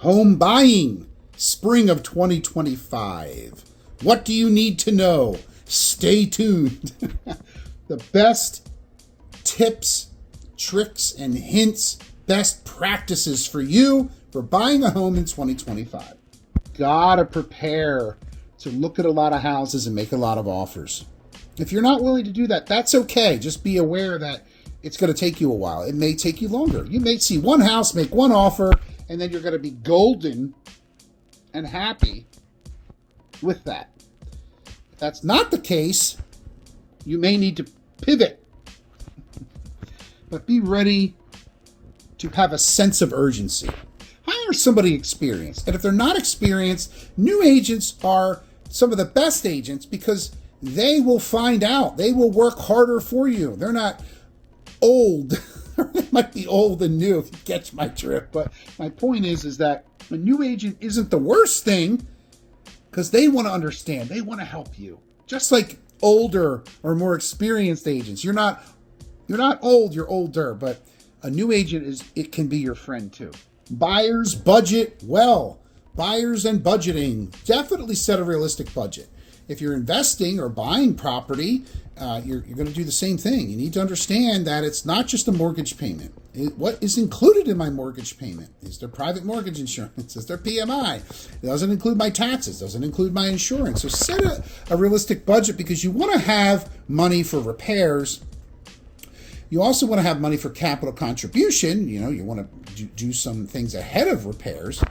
Home buying, spring of 2025. What do you need to know? Stay tuned. The best tips, tricks, and hints, best practices for you for buying a home in 2025. Gotta prepare to look at a lot of houses and make a lot of offers. If you're not willing to do that, that's okay. Just be aware that it's going to take you a while. It may take you longer. You may see one house, make one offer, and then you're going to be golden and happy with that. If that's not the case, you may need to pivot. But be ready to have a sense of urgency. Hire somebody experienced. And if they're not experienced, new agents are some of the best agents because they will find out. They will work harder for you. They're not old. They might be old and new, if you catch my drift. But my point is that a new agent isn't the worst thing because they want to understand. They want to help you. Just like older or more experienced agents. You're not old, you're older. But a new agent it can be your friend too. Buyers budget well. Buyers and budgeting. Definitely set a realistic budget. If you're investing or buying property, you're going to do the same thing. You need to understand that it's not just a mortgage payment. What is included in my mortgage payment? Is there private mortgage insurance? Is there PMI? It doesn't include my taxes. It doesn't include my insurance. So set a realistic budget because you want to have money for repairs. You also want to have money for capital contribution. You want to do some things ahead of repairs.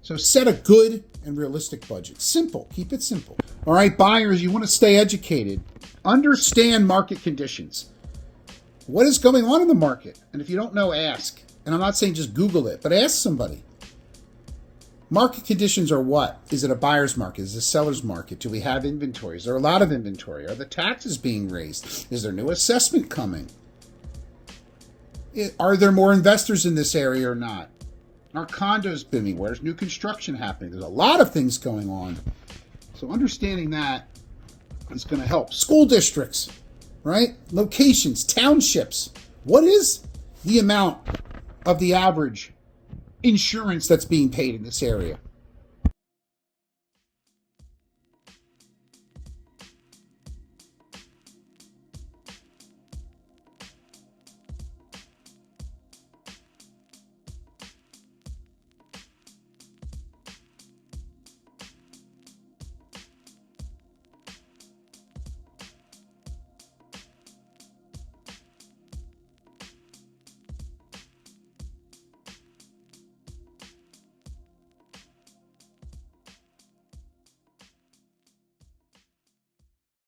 So set a good and realistic budget. Simple. Keep it simple. All right, buyers, you want to stay educated. Understand market conditions. What is going on in the market? And if you don't know, ask. And I'm not saying just Google it, but ask somebody. Market conditions are what? Is it a buyer's market? Is it a seller's market? Do we have inventory? Is there a lot of inventory? Are the taxes being raised? Is there new assessment coming? Are there more investors in this area or not? Are condos booming? Where's new construction happening? There's a lot of things going on. So understanding that is going to help. School districts, right? Locations, townships. What is the amount of the average insurance that's being paid in this area?